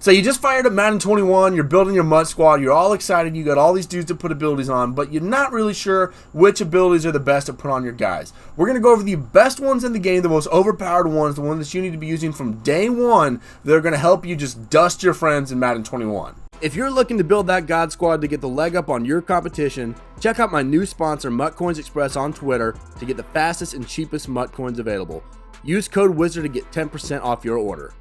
So you just fired up Madden 21, you're building your MUT squad, you're all excited, you got all these dudes to put abilities on, but you're not really sure which abilities are the best to put on your guys. We're going to go over the best ones in the game, the most overpowered ones, the ones that you need to be using from day one that are going to help you just dust your friends in Madden 21. If you're looking to build that God Squad to get the leg up on your competition, check out my new sponsor MUT Coins Express on Twitter to get the fastest and cheapest MUT coins available. Use code WIZARD to get 10% off your order.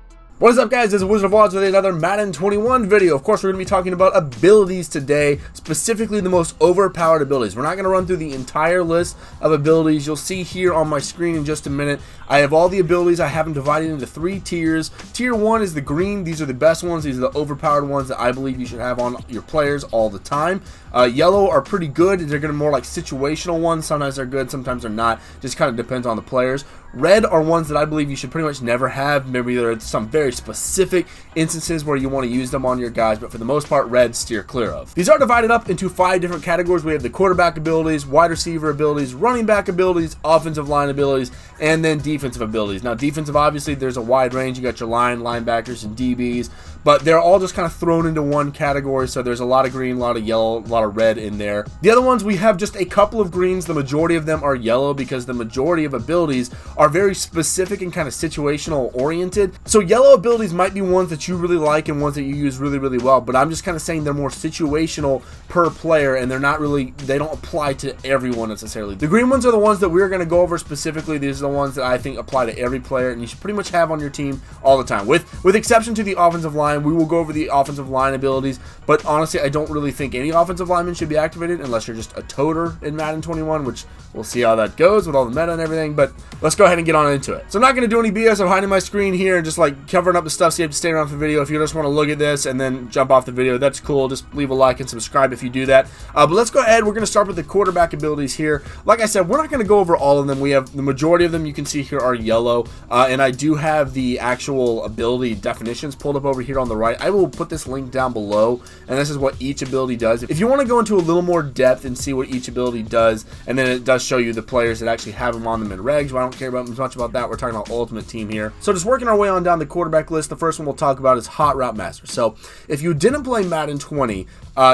What is up, guys? This is Wizard of Oz with another Madden 21 video. Of course, we're going to be talking about abilities today, specifically the most overpowered abilities. We're not going to run through the entire list of abilities. You'll see here on my screen in just a minute. I have all the abilities. I have them divided into 3 tiers. Tier 1 is the green. These are the best ones. These are the overpowered ones that I believe you should have on your players all the time. Yellow are pretty good. They're going to be more like situational ones. Sometimes they're good, sometimes they're not. Just kind of depends on the players. Red are ones that I believe you should pretty much never have. Maybe there are some very specific instances where you want to use them on your guys, but for the most part, red steer clear of. These are divided up into 5 different categories. We have the quarterback abilities, wide receiver abilities, running back abilities, offensive line abilities, and then defensive abilities. Now, defensive, obviously, there's a wide range. You got your line, linebackers, and DBs, but they're all just kind of thrown into one category, so there's a lot of green, a lot of yellow, a lot of red in there. The other ones, we have just a couple of greens. The majority of them are yellow because the majority of abilities are very specific and kind of situational oriented. So yellow abilities might be ones that you really like and ones that you use really, really well, but I'm just kind of saying they're more situational per player, and they're not really, they don't apply to everyone necessarily. The green ones are the ones that we're going to go over specifically. These are the ones that I think apply to every player, and you should pretty much have on your team all the time. With exception to the offensive line, we will go over the offensive line abilities, but honestly, I don't really think any offensive lineman should be activated unless you're just a toter in Madden 21, which we'll see how that goes with all the meta and everything, but let's go ahead and get on into it. So I'm not going to do any BS of hiding my screen here and just like covering up the stuff so you have to stay around for the video. If you just want to look at this and then jump off the video, that's cool. Just leave a like and subscribe if you do that. But let's go ahead. We're going to start with the quarterback abilities here. Like I said, we're not going to go over all of them. We have the majority of them you can see here are yellow, and I do have the actual ability definitions pulled up over here on the right. I will put this link down below, and this is what each ability does. If you want to go into a little more depth and see what each ability does, and then it does show you the players that actually have them on them in regs, but I don't care about as much about that. We're talking about Ultimate Team here. So just working our way on down the quarterback list, the first one we'll talk about is Hot Route Master. So if you didn't play Madden 20,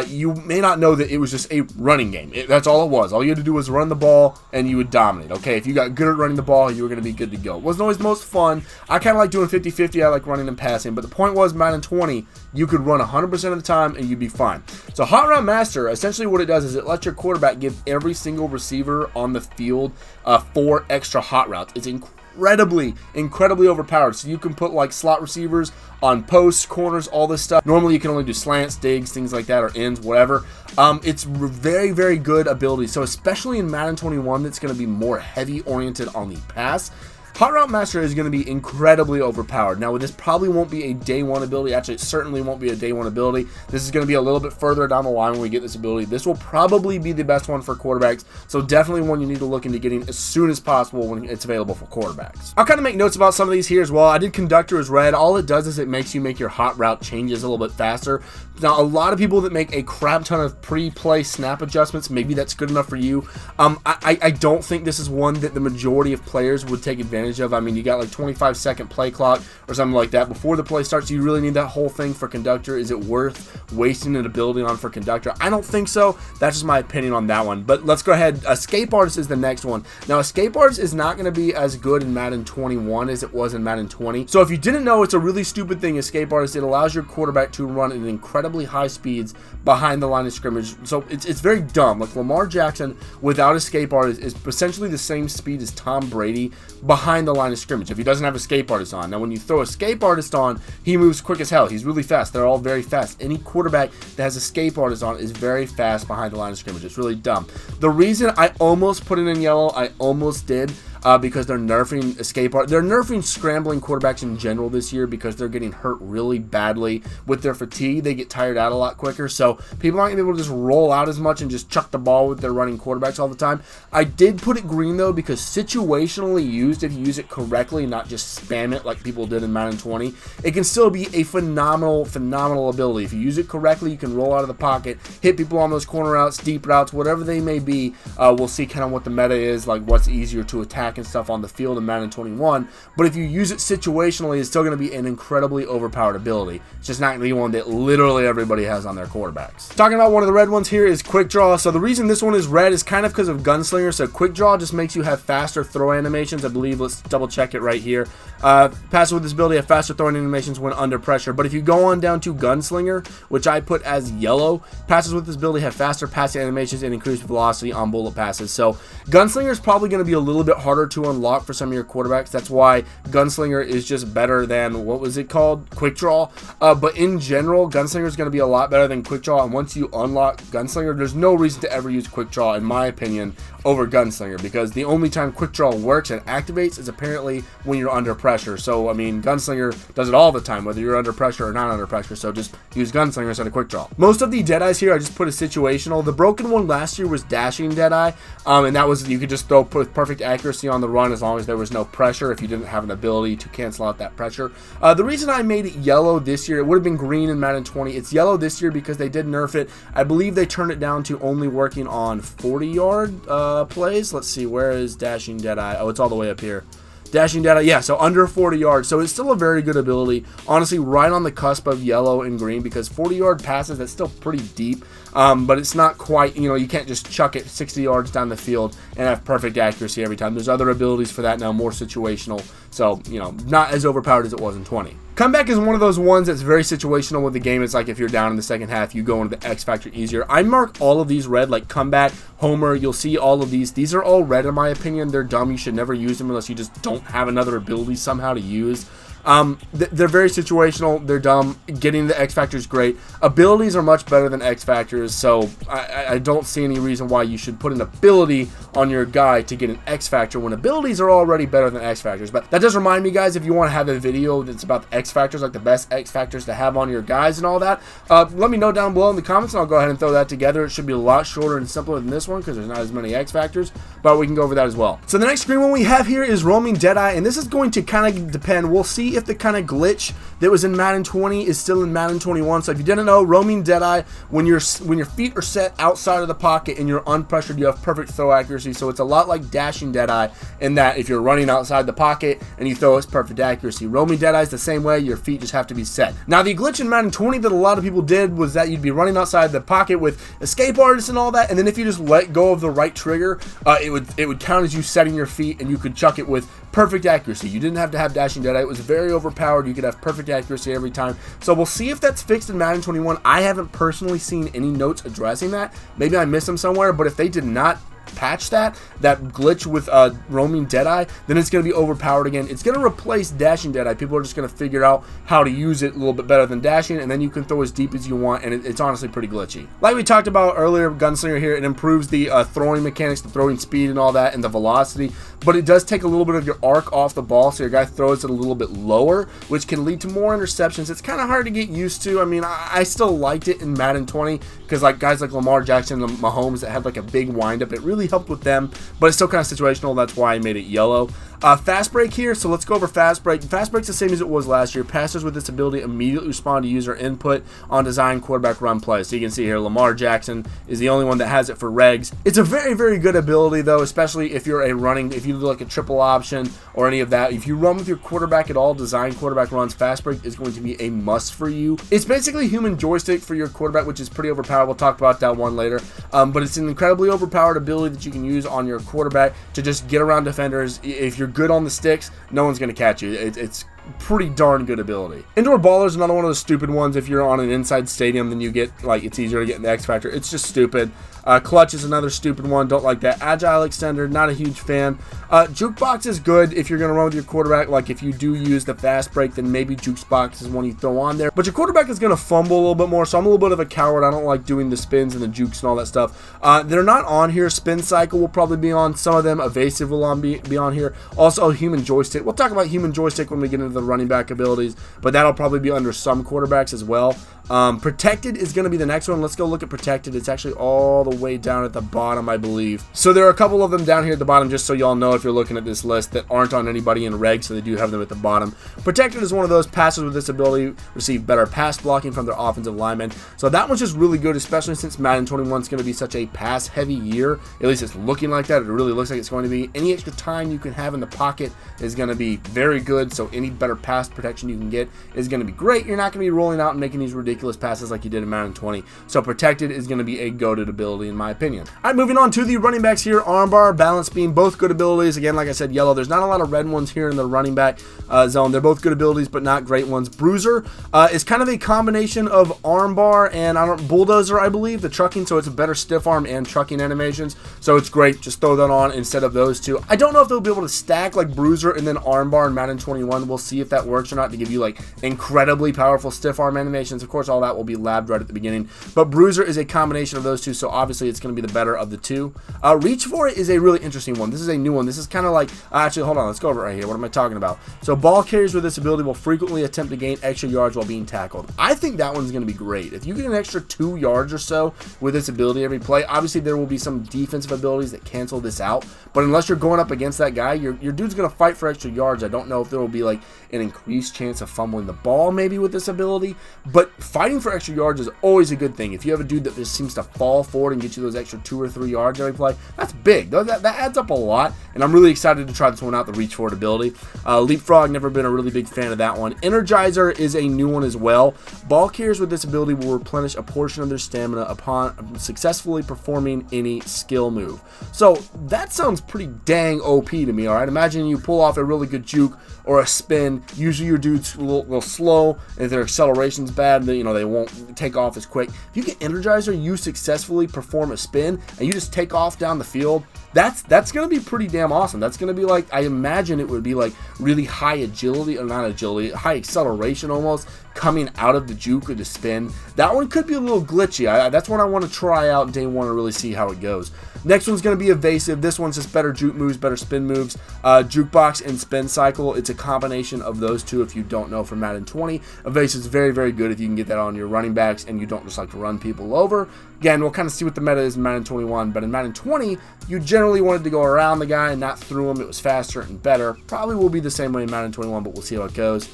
you may not know that it was just a running game. That's all it was. All you had to do was run the ball and you would dominate. Okay, if you got good at running the ball, you were going to be good to go. It wasn't always the most fun. I kind of like doing 50-50. I like running and passing, but the point was Madden 20, you could run 100% of the time and you'd be fine. So Hot Route Master, essentially what it does is it lets your quarterback give every single receiver on the field 4 extra hot routes. It's incredibly overpowered. So you can put like slot receivers on posts, corners, all this stuff. Normally you can only do slants, digs, things like that, or ends, whatever. It's very, very good ability. So especially in Madden 21, that's going to be more heavy oriented on the pass. Hot Route Master is going to be incredibly overpowered. Now, this probably won't be a day 1 ability. Actually, it certainly won't be a day 1 ability. This is going to be a little bit further down the line when we get this ability. This will probably be the best one for quarterbacks, so definitely one you need to look into getting as soon as possible when it's available for quarterbacks. I'll kind of make notes about some of these here as well. I did Conductor as red. All it does is it makes you make your hot route changes a little bit faster. Now, a lot of people that make a crap ton of pre-play snap adjustments, maybe that's good enough for you. I don't think this is one that the majority of players would take advantage of. I mean, you got like 25-second play clock or something like that before the play starts. Do you really need that whole thing for Conductor? Is it worth wasting an ability on for Conductor? I don't think so. That's just my opinion on that one. But let's go ahead. Escape Artist is the next one. Now, Escape Artist is not going to be as good in Madden 21 as it was in Madden 20. So if you didn't know, it's a really stupid thing, Escape Artist. It allows your quarterback to run at incredibly high speeds behind the line of scrimmage. So it's very dumb. Like Lamar Jackson without Escape Artist is essentially the same speed as Tom Brady behind the line of scrimmage if he doesn't have Escape Artist on. Now, when you throw Escape Artist on, he moves quick as hell. He's really fast. They're all very fast. Any quarterback that has Escape Artist on is very fast behind the line of scrimmage. It's really dumb. The reason I almost put it in yellow, I almost did, because they're nerfing Escape Artist. They're nerfing scrambling quarterbacks in general this year because they're getting hurt really badly with their fatigue. They get tired out a lot quicker, so people aren't going to be able to just roll out as much and just chuck the ball with their running quarterbacks all the time. I did put it green, though, because situationally used, if you use it correctly, not just spam it like people did in Madden 20, it can still be a phenomenal ability. If you use it correctly, you can roll out of the pocket, hit people on those corner routes, deep routes, whatever they may be. We'll see kind of what the meta is, like what's easier to attack smacking stuff on the field in Madden 21, but if you use it situationally, it's still going to be an incredibly overpowered ability. It's just not going to be one that literally everybody has on their quarterbacks. Talking about one of the red ones here is Quick Draw. So the reason this one is red is kind of because of Gunslinger. So Quick Draw just makes you have faster throw animations, I believe. Let's double check it right here. Passes with this ability have faster throwing animations when under pressure, but if you go on down to Gunslinger, which I put as yellow, passes with this ability have faster passing animations and increased velocity on bullet passes. So Gunslinger is probably going to be a little bit harder to unlock for some of your quarterbacks. That's why Gunslinger is just better than, what was it called? Quick Draw. But in general, Gunslinger is going to be a lot better than Quick Draw, and once you unlock Gunslinger, there's no reason to ever use Quick Draw, in my opinion, over Gunslinger, because the only time Quick Draw works and activates is apparently when you're under pressure. So, I mean, Gunslinger does it all the time, whether you're under pressure or not under pressure, so just use Gunslinger instead of Quick Draw. Most of the Jedis here, I just put a situational. The broken one last year was Dashing Jedi, and that was, you could just throw with perfect accuracy on the run as long as there was no pressure, if you didn't have an ability to cancel out that pressure. The reason I made it yellow this year, it would have been green in Madden 20, it's yellow this year because they did nerf it. I believe they turned it down to only working on 40-yard plays. Let's see, where is Dashing Jedi? Oh, it's all the way up here. Dashing Jedi, yeah, so under 40 yards. So it's still a very good ability. Honestly, right on the cusp of yellow and green, because 40-yard passes, that's still pretty deep. But it's not quite, you know, you can't just chuck it 60 yards down the field and have perfect accuracy every time. There's other abilities for that now, more situational. So, you know, not as overpowered as it was in 20. Comeback is one of those ones that's very situational with the game. It's like if you're down in the second half, you go into the X Factor easier. I mark all of these red, like Comeback, Homer, you'll see all of these. These are all red in my opinion. They're dumb. You should never use them unless you just don't have another ability somehow to use. They're very situational. They're dumb. Getting the X Factor is great. Abilities are much better than X Factors, so I don't see any reason why you should put an ability on your guy to get an X Factor when abilities are already better than X Factors. But that does remind me, guys, if you want to have a video that's about the X Factors, like the best X Factors to have on your guys and all that, let me know down below in the comments, and I'll go ahead and throw that together. It should be a lot shorter and simpler than this one because there's not as many X Factors, but we can go over that as well. So the next green one we have here is Roaming Jedi, and this is going to kind of depend. We'll see if the kind of glitch that was in Madden 20 is still in Madden 21. So if you didn't know, Roaming Jedi, when your feet are set outside of the pocket and you're unpressured, you have perfect throw accuracy. So it's a lot like Dashing Jedi in that if you're running outside the pocket and you throw, it's perfect accuracy. Roaming Jedi is the same way. Your feet just have to be set. Now the glitch in Madden 20 that a lot of people did was that you'd be running outside the pocket with escape artists and all that, and then if you just let go of the right trigger, it would count as you setting your feet, and you could chuck it with perfect accuracy. You didn't have to have Dashing Jedi. It was very overpowered. You could have perfect accuracy every time. So we'll see if that's fixed in Madden 21. I haven't personally seen any notes addressing that. Maybe I missed them somewhere, but if they did not patch that glitch with Roaming Jedi, then it's going to be overpowered again. It's going to replace Dashing Jedi. People are just going to figure out how to use it a little bit better than Dashing, and then you can throw as deep as you want, and it's honestly pretty glitchy. Like we talked about earlier, Gunslinger here, it improves the throwing mechanics, the throwing speed and all that, and the velocity, but it does take a little bit of your arc off the ball, so your guy throws it a little bit lower, which can lead to more interceptions. It's kind of hard to get used to. I mean, I still liked it in Madden 20, because like guys like Lamar Jackson and Mahomes that had like a big windup, it really helped with them, but it's still kind of situational. That's why I made it yellow. Fast break here, so let's go over fast break. Fast break's the same as it was last year. Passers with this ability immediately respond to user input on design quarterback run plays. So you can see here Lamar Jackson is the only one that has it for regs. It's a very, very good ability though, especially if you're if you do like a triple option or any of that. If you run with your quarterback at all, design quarterback runs, fast break is going to be a must for you. It's basically human joystick for your quarterback, which is pretty overpowered. We'll talk about that one later. But it's an incredibly overpowered ability that you can use on your quarterback to just get around defenders. If you're good on the sticks, no one's going to catch you. It's pretty darn good ability. Indoor Baller is another one of the stupid ones. If you're on an inside stadium, then you get, like, it's easier to get in the X Factor. It's just stupid. Clutch is another stupid one. Don't like that. Agile Extender, not a huge fan. Jukebox is good if you're going to run with your quarterback. Like, if you do use the fast break, then maybe Jukebox is one you throw on there. But your quarterback is going to fumble a little bit more, so I'm a little bit of a coward. I don't like doing the spins and the jukes and all that stuff. They're not on here. Spin Cycle will probably be on some of them. Evasive will be on here. Also, Human Joystick. We'll talk about Human Joystick when we get into the running back abilities, but that'll probably be under some quarterbacks as well. Protected is going to be the next one. Let's go look at Protected. It's actually all the way down at the bottom, I believe. So there are a couple of them down here at the bottom, just so y'all know if you're looking at this list, that aren't on anybody in reg, so they do have them at the bottom. Protected is one of those passers with this ability receive better pass blocking from their offensive linemen. So that one's just really good, especially since Madden 21 is going to be such a pass-heavy year. At least it's looking like that. It really looks like it's going to be. Any extra time you can have in the pocket is going to be very good, so any better pass protection you can get is going to be great. You're not going to be rolling out and making these ridiculous passes like you did in Madden 20. So Protected is going to be a goated ability in my opinion. All right, moving on to the running backs here. Armbar, balance beam, both good abilities. Again, like I said, yellow. There's not a lot of red ones here in the running back zone. They're both good abilities, but not great ones. Bruiser is kind of a combination of armbar and bulldozer, I believe, the trucking. So it's a better stiff arm and trucking animations. So it's great. Just throw that on instead of those two. I don't know if they'll be able to stack like Bruiser and then armbar in Madden 21. We'll see if that works or not to give you like incredibly powerful stiff arm animations. Of course, all that will be labbed right at the beginning, but Bruiser is a combination of those two, so obviously it's going to be the better of the two. Reach for it is a really interesting one. This is a new one. This is kind of like, actually, hold on, let's go over it right here. What am I talking about? So ball carriers with this ability will frequently attempt to gain extra yards while being tackled. I think that one's going to be great. If you get an extra 2 yards or so with this ability every play, obviously there will be some defensive abilities that cancel this out, but unless you're going up against that guy, your dude's going to fight for extra yards. I don't know if there will be like an increased chance of fumbling the ball maybe with this ability, but fighting for extra yards is always a good thing. If you have a dude that just seems to fall forward and get you those extra 2 or 3 yards every play, that's big. That adds up a lot, and I'm really excited to try this one out, the reach forward ability. Leapfrog, never been a really big fan of that one. Energizer is a new one as well. Ball carriers with this ability will replenish a portion of their stamina upon successfully performing any skill move. So that sounds pretty dang OP to me, alright? Imagine you pull off a really good juke or a spin. Usually your dude's a little slow, and if their acceleration's bad, then, they won't take off as quick. If you get Energizer, you successfully perform a spin, and you just take off down the field, that's going to be pretty damn awesome. That's going to be like, I imagine it would be like really high agility, or not agility, high acceleration almost, coming out of the juke or the spin. That one could be a little glitchy. That's one I want to try out day one to really see how it goes. Next one's going to be Evasive. This one's just better juke moves, better spin moves. Jukebox and spin cycle. It's a combination of those two if you don't know from Madden 20. Evasive is very, very good if you can get that on your running backs and you don't just like to run people over. Again, we'll kind of see what the meta is in Madden 21, but in Madden 20, you generally wanted to go around the guy and not through him. It was faster and better. Probably will be the same way in Madden 21, but we'll see how it goes.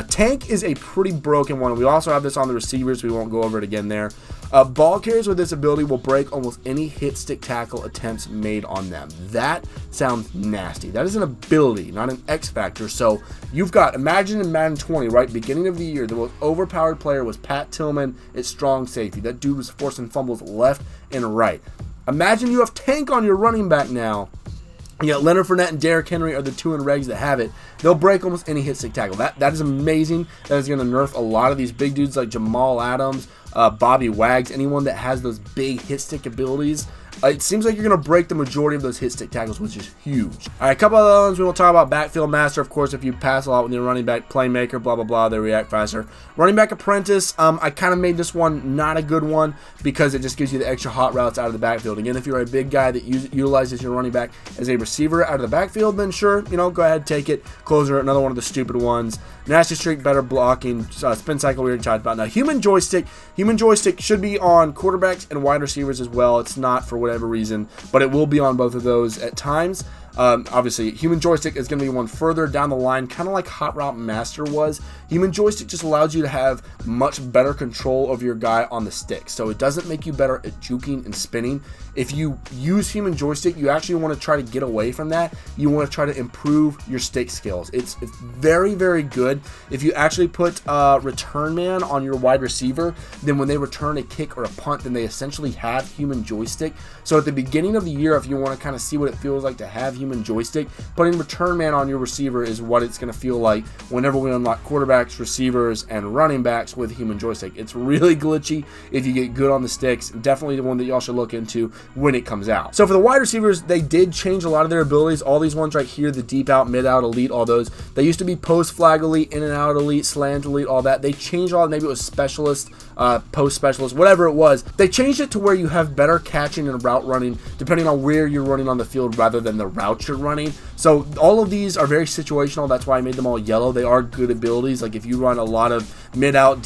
Tank is a pretty broken one. We also have this on the receivers. We won't go over it again there. Ball carriers with this ability will break almost any hit stick tackle attempts made on them. That sounds nasty. That is an ability, not an X factor. So you've got, imagine in Madden 20, right, beginning of the year, the most overpowered player was Pat Tillman at strong safety. That dude was forcing fumbles left and right. Imagine you have Tank on your running back now. You got Leonard Fournette and Derrick Henry are the two in regs that have it. They'll break almost any hit stick tackle. That is amazing. That is going to nerf a lot of these big dudes like Jamal Adams, Bobby Wags, anyone that has those big hit stick abilities. It seems like you're going to break the majority of those hit stick tackles, which is huge. All right, a couple of other ones we will talk about. Backfield Master, of course, if you pass a lot with your running back. Playmaker, blah, blah, blah, they react faster. Running back Apprentice, I kind of made this one not a good one because it just gives you the extra hot routes out of the backfield. Again, if you're a big guy that utilizes your running back as a receiver out of the backfield, then sure, go ahead, take it. Closer, another one of the stupid ones. Nasty Streak, better blocking. Spin cycle, we already talked about. Now, Human Joystick should be on quarterbacks and wide receivers as well. It's not for whatever reason, but it will be on both of those at times. Obviously, Human Joystick is going to be one further down the line, kind of like Hot Route Master was. Human Joystick just allows you to have much better control of your guy on the stick, so it doesn't make you better at juking and spinning. If you use Human Joystick, you actually want to try to get away from that. You want to try to improve your stick skills. It's very, very good. If you actually put Return Man on your wide receiver, then when they return a kick or a punt, then they essentially have Human Joystick. So at the beginning of the year, if you want to kind of see what it feels like to have Human Joystick, putting Return Man on your receiver is what it's going to feel like whenever we unlock quarterbacks, receivers, and running backs with Human Joystick. It's really glitchy if you get good on the sticks. Definitely the one that y'all should look into when it comes out. So for the wide receivers, they did change a lot of their abilities. All these ones right here, the deep out, mid out, elite, all those, they used to be post flag elite, in and out elite, slant elite, all that. They changed all, maybe it was specialist, post specialist, whatever it was. They changed it to where you have better catching and route running depending on where you're running on the field rather than the route you're running. So all of these are very situational. That's why I made them all yellow. They are good abilities. Like if you run a lot of mid out,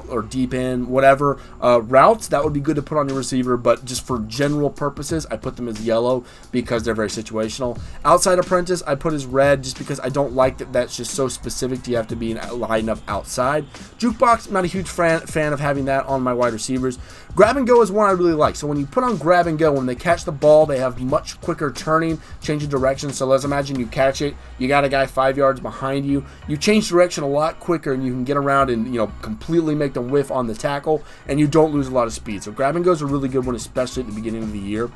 or deep in, whatever routes, that would be good to put on your receiver. But just for general purposes, I put them as yellow because they're very situational. Outside Apprentice, I put as red just because I don't like that that's just so specific to you have to be lined up outside. Jukebox, I'm not a huge fan of having that on my wide receivers. Grab and go is one I really like. So when you put on grab and go, when they catch the ball, they have much quicker turning, changing direction. So let's imagine you catch it, you got a guy 5 yards behind you, you change direction a lot quicker, and you can get around and completely make them whiff on the tackle, and you don't lose a lot of speed. So grab and go is a really good one, especially at the beginning of the year.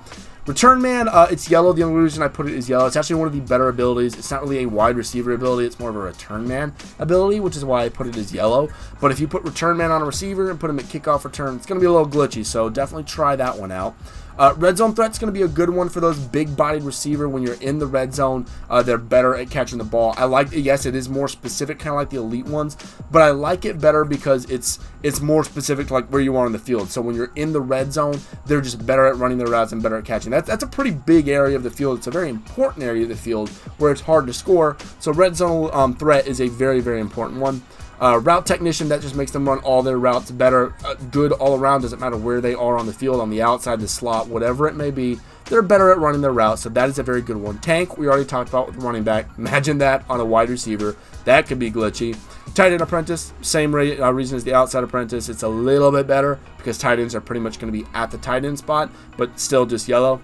Return man, it's yellow. The only reason I put it is yellow. It's actually one of the better abilities. It's not really a wide receiver ability. It's more of a return man ability, which is why I put it as yellow. But if you put return man on a receiver and put him at kickoff return, it's going to be a little glitchy. So definitely try that one out. Red zone threat's going to be a good one for those big-bodied receiver. When you're in the red zone, they're better at catching the ball. I like it. Yes, it is more specific, kind of like the elite ones, but I like it better because it's more specific to like where you are on the field. So when you're in the red zone, they're just better at running their routes and better at catching. That's a pretty big area of the field. It's a very important area of the field where it's hard to score. So red zone threat is a very, very important one. Route technician, that just makes them run all their routes better, good all around. Doesn't matter where they are on the field, on the outside, the slot, whatever it may be, they're better at running their routes. So that is a very good one. Tank, we already talked about with the running back. Imagine that on a wide receiver. That could be glitchy. Tight end apprentice, same reason as the outside apprentice. It's a little bit better because tight ends are pretty much going to be at the tight end spot, but still just yellow.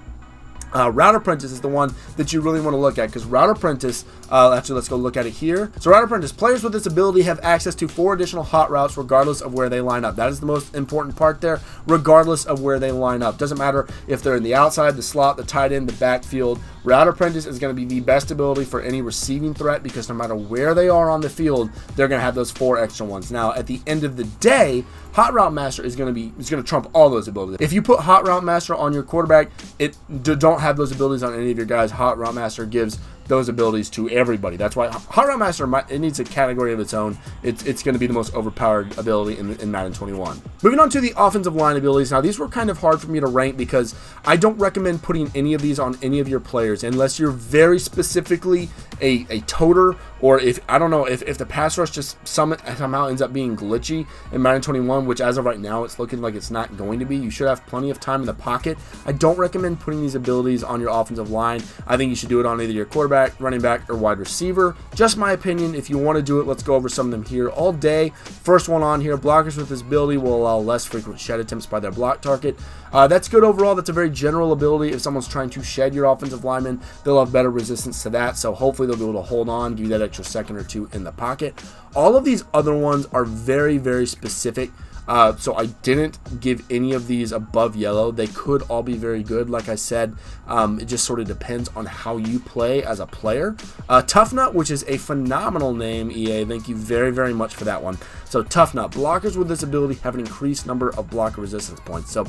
Route Apprentice is the one that you really want to look at because Route Apprentice, actually let's go look at it here. So Route Apprentice, players with this ability have access to 4 additional hot routes regardless of where they line up. That is the most important part there, regardless of where they line up. Doesn't matter if they're in the outside, the slot, the tight end, the backfield. Route Apprentice is going to be the best ability for any receiving threat because no matter where they are on the field, they're going to have those 4 extra ones. Now, at the end of the day, Hot Route Master is going to trump all those abilities. If you put Hot Route Master on your quarterback, don't have those abilities on any of your guys. Hot Route Master gives those abilities to everybody. That's why Hot Route Master, it needs a category of its own. It's going to be the most overpowered ability in Madden 21. Moving on to the offensive line abilities. Now, these were kind of hard for me to rank because I don't recommend putting any of these on any of your players unless you're very specifically a toter, or if the pass rush just somehow ends up being glitchy in Madden 21, which as of right now it's looking like it's not going to be. You should have plenty of time in the pocket. I don't recommend putting these abilities on your offensive line. I think you should do it on either your quarterback, running back, or wide receiver. Just my opinion. If you want to do it, let's go over some of them here all day. First one on here, blockers with this ability will allow less frequent shed attempts by their block target. That's good overall. That's a very general ability. If someone's trying to shed your offensive lineman, they'll have better resistance to that. So hopefully they'll be able to hold on, give you that extra second or two in the pocket. All of these other ones are very, very specific. So I didn't give any of these above yellow. They could all be very good. Like I said, it just sort of depends on how you play as a player. Tough Nut, which is a phenomenal name, EA. Thank you very, very much for that one. So Tough Nut, blockers with this ability have an increased number of blocker resistance points. So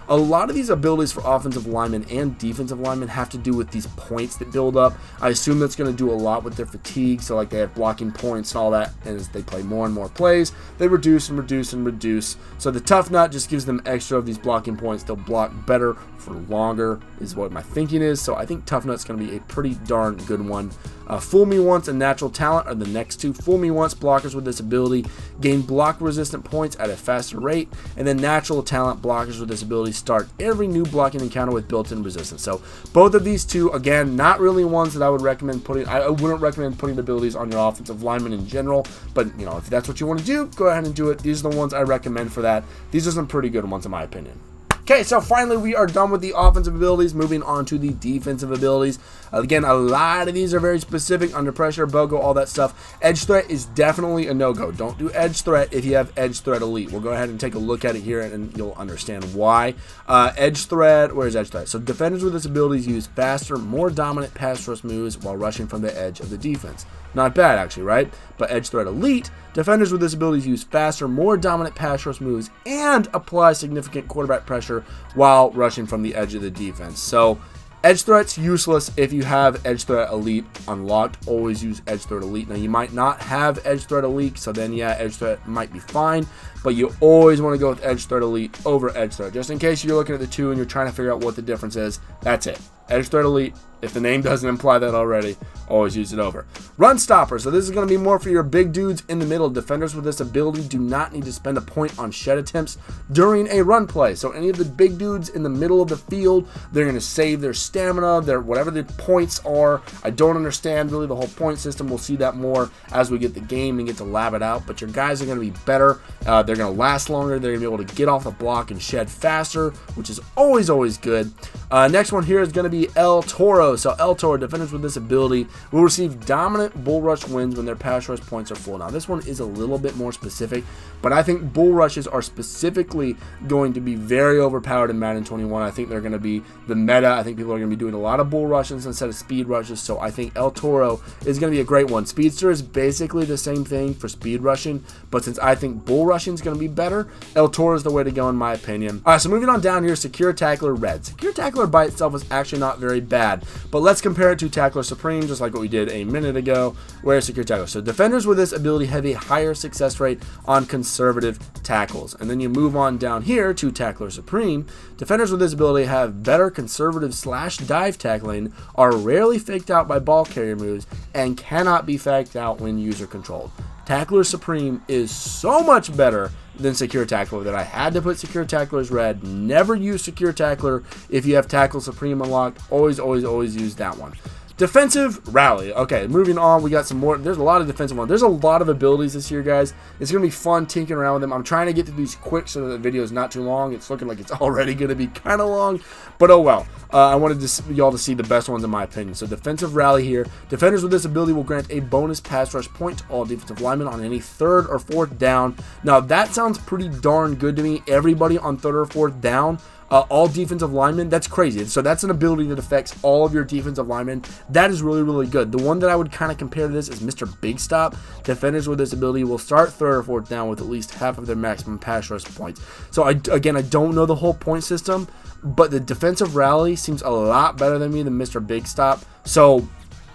a lot of these abilities for offensive linemen and defensive linemen have to do with these points that build up. I assume that's going to do a lot with their fatigue. So like they have blocking points and all that. And as they play more and more plays, they reduce and reduce and reduce. So the Tough Nut just gives them extra of these blocking points. They'll block better for longer is what my thinking is. So I think Tough Nut's going to be a pretty darn good one. Fool Me Once and Natural Talent are the next two. Fool Me Once, blockers with this ability gain block resistant points at a faster rate, and then Natural Talent, blockers with this ability start every new blocking encounter with built-in resistance. So both of these two, again, not really ones that I would recommend putting. I wouldn't recommend putting abilities on your offensive linemen in general, but if that's what you want to do, go ahead and do it. These are the ones I recommend for that. These are some pretty good ones in my opinion. Okay, so finally we are done with the offensive abilities, moving on to the defensive abilities. Again, a lot of these are very specific, under pressure, BOGO, all that stuff. Edge threat is definitely a no-go. Don't do edge threat if you have edge threat elite. We'll go ahead and take a look at it here and you'll understand why. Edge threat, where's edge threat? So defenders with this ability use faster, more dominant pass rush moves while rushing from the edge of the defense. Not bad, actually, right? But Edge Threat Elite, defenders with this ability use faster, more dominant pass rush moves and apply significant quarterback pressure while rushing from the edge of the defense. So Edge Threat's useless if you have Edge Threat Elite unlocked. Always use Edge Threat Elite. Now, you might not have Edge Threat Elite, so then, yeah, Edge Threat might be fine. but you always want to go with Edge Threat Elite over Edge Threat. Just in case you're looking at the two and you're trying to figure out what the difference is, that's it. Edge Threat Elite, if the name doesn't imply that already, always use it over. Run Stopper. So this is going to be more for your big dudes in the middle. Defenders with this ability do not need to spend a point on shed attempts during a run play. So any of the big dudes in the middle of the field, they're going to save their stamina, their whatever the points are. I don't understand really the whole point system. We'll see that more as we get the game and get to lab it out. But your guys are going to be better. They're going to last longer. They're going to be able to get off the block and shed faster, which is always good. Next one here is going to be El Toro. So El Toro, defenders with this ability will receive dominant bull rush wins when their pass rush points are full. Now this one is a little bit more specific, but I think bull rushes are specifically going to be very overpowered in Madden 21. I think they're going to be the meta. I think people are going to be doing a lot of bull rushes instead of speed rushes, so I think El Toro is going to be a great one. Speedster is basically the same thing for speed rushing, but since I think bull rushing is going to be better, El Toro is the way to go in my opinion. Alright, so moving on down here, Secure Tackler Red. Secure Tackler by itself is actually not very bad, but let's compare it to Tackler Supreme, just like what we did a minute ago, where Secure Tackler. So defenders with this ability have a higher success rate on conservative tackles. And then you move on down here to Tackler Supreme. Defenders with this ability have better conservative / dive tackling, are rarely faked out by ball carrier moves, and cannot be faked out when user controlled. Tackler Supreme is so much better than Secure Tackler that I had to put Secure Tackler as red. Never use Secure Tackler if you have Tackle Supreme unlocked. Always use that one. Defensive Rally. Okay, moving on, we got some more. There's a lot of defensive ones. There's a lot of abilities this year, guys. It's going to be fun tinkering around with them. I'm trying to get to these quick so that the video is not too long. It's looking like it's already going to be kind of long, but oh well. I wanted y'all to see the best ones in my opinion. So Defensive Rally here. Defenders with this ability will grant a bonus pass rush point to all defensive linemen on any 3rd or 4th down. Now that sounds pretty darn good to me. Everybody on 3rd or 4th down. All defensive linemen, that's crazy. So that's an ability that affects all of your defensive linemen. That is really good. The one that I would kind of compare to this is Mr. Big Stop. Defenders with this ability will start 3rd or 4th down with at least half of their maximum pass rush points. So again, I don't know the whole point system, but the Defensive Rally seems a lot better than Mr. Big Stop. So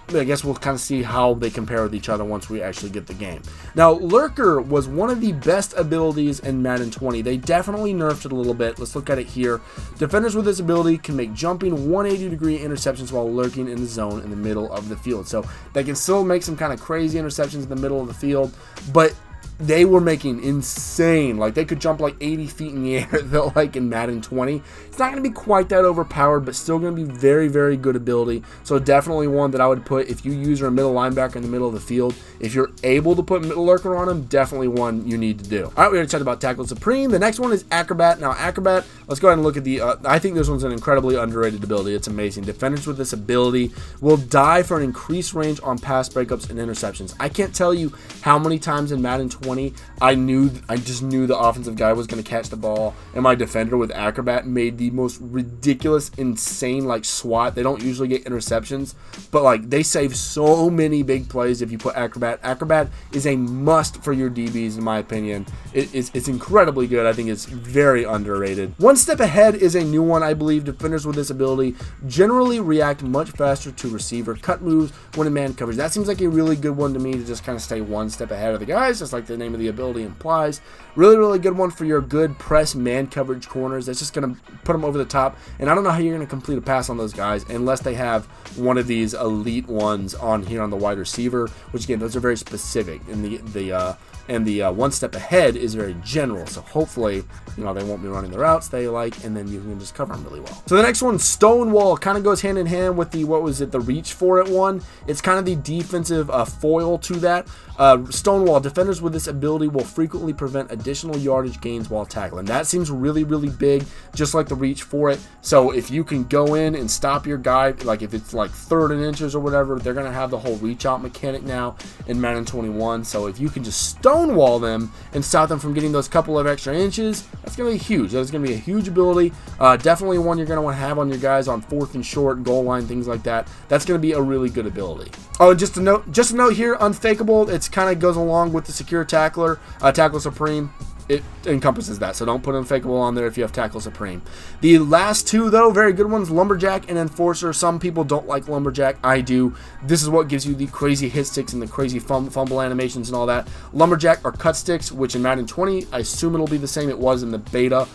I guess we'll kind of see how they compare with each other once we actually get the game. Now, Lurker was one of the best abilities in Madden 20. They definitely nerfed it a little bit. Let's look at it here. Defenders with this ability can make jumping 180-degree interceptions while lurking in the zone in the middle of the field. So they can still make some kind of crazy interceptions in the middle of the field, but they were making insane, like they could jump like 80 feet in the air like in Madden 20. It's not going to be quite that overpowered, but still going to be very good ability. So definitely one that I would put if you use a middle linebacker in the middle of the field. If you're able to put Lurker on him, definitely one you need to do. Alright, we already talked about Tackle Supreme. The next one is Acrobat. Now Acrobat, let's go ahead and look at the, I think this one's an incredibly underrated ability. It's amazing. Defenders with this ability will die for an increased range on pass breakups and interceptions. I can't tell you how many times in Madden 20 I just knew the offensive guy was going to catch the ball, and my defender with Acrobat made the most ridiculous, insane like swat. They don't usually get interceptions, but like they save so many big plays if you put Acrobat. Acrobat is a must for your DBs in my opinion. It's incredibly good. I think it's very underrated. One Step Ahead is a new one. I believe defenders with this ability generally react much faster to receiver cut moves when in man coverage. That seems like a really good one to me, to just kind of stay one step ahead of the guys, just like the name of the ability implies. Really good one for your good press man coverage corners. That's just going to put them over the top, and I don't know how you're going to complete a pass on those guys unless they have one of these elite ones on here on the wide receiver, which again, those are very specific, and the One Step Ahead is very general, so hopefully, you know, they won't be running the routes they like, and then you can just cover them really well. So the next one, Stonewall, kind of goes hand in hand with the, the reach for it one. It's kind of the defensive foil to that. Stonewall, defenders with this ability will frequently prevent additional yardage gains while tackling. That seems really big, just like the reach for it. So if you can go in and stop your guy, like if it's like 3rd and inches or whatever, they're going to have the whole reach out mechanic now in Madden 21. So if you can just stonewall them and stop them from getting those couple of extra inches, that's going to be huge. That's going to be a huge ability. Definitely one you're going to want to have on your guys on 4th and short, goal line, things like that. That's going to be a really good ability. Oh, just a note here, Unfakeable. It's kind of goes along with the Secure Tackler, Tackle Supreme. it encompasses that. So don't put Unfakeable on there if you have Tackle Supreme. The last two, though, very good ones, Lumberjack and Enforcer. Some people don't like Lumberjack. I do. This is what gives you the crazy hit sticks and the crazy fumble animations and all that. Lumberjack are cut sticks, which in Madden 20, I assume it'll be the same. It was in the beta.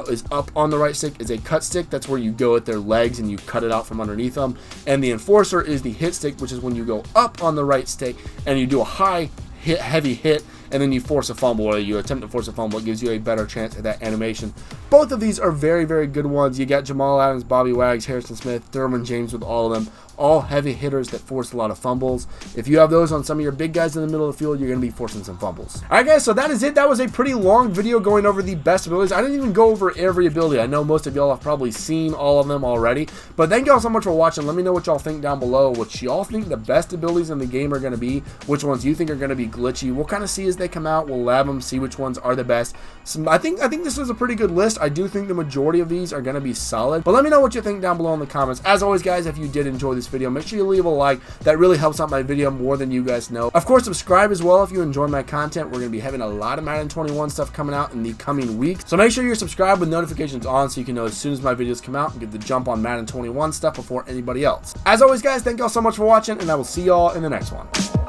Is up on the right stick is a cut stick. That's where you go at their legs and you cut it out from underneath them. And the Enforcer is the hit stick, which is when you go up on the right stick and you do a high hit, heavy hit, and then you force a fumble, or you attempt to force a fumble. It gives you a better chance at that animation. Both of these are very, very good ones. You got Jamal Adams, Bobby Wags, Harrison Smith, Thurman James with all of them. All heavy hitters that force a lot of fumbles. If you have those on some of your big guys in the middle of the field, you're going to be forcing some fumbles. Alright guys, so that is it. That was a pretty long video going over the best abilities. I didn't even go over every ability. I know most of y'all have probably seen all of them already. But thank y'all so much for watching. Let me know what y'all think down below. What y'all think the best abilities in the game are going to be. Which ones you think are going to be glitchy. We'll kind of see as they come out. We'll lab them, see which ones are the best. So I think this is a pretty good list. I do think the majority of these are going to be solid. But let me know what you think down below in the comments. As always guys, if you did enjoy this video, make sure you leave a like. That really helps out my video more than you guys know. Of course, subscribe as well if you enjoy my content. We're going to be having a lot of Madden 21 stuff coming out in the coming weeks. So make sure you're subscribed with notifications on so you can know as soon as my videos come out and get the jump on Madden 21 stuff before anybody else. As always guys, thank y'all so much for watching, and I will see y'all in the next one.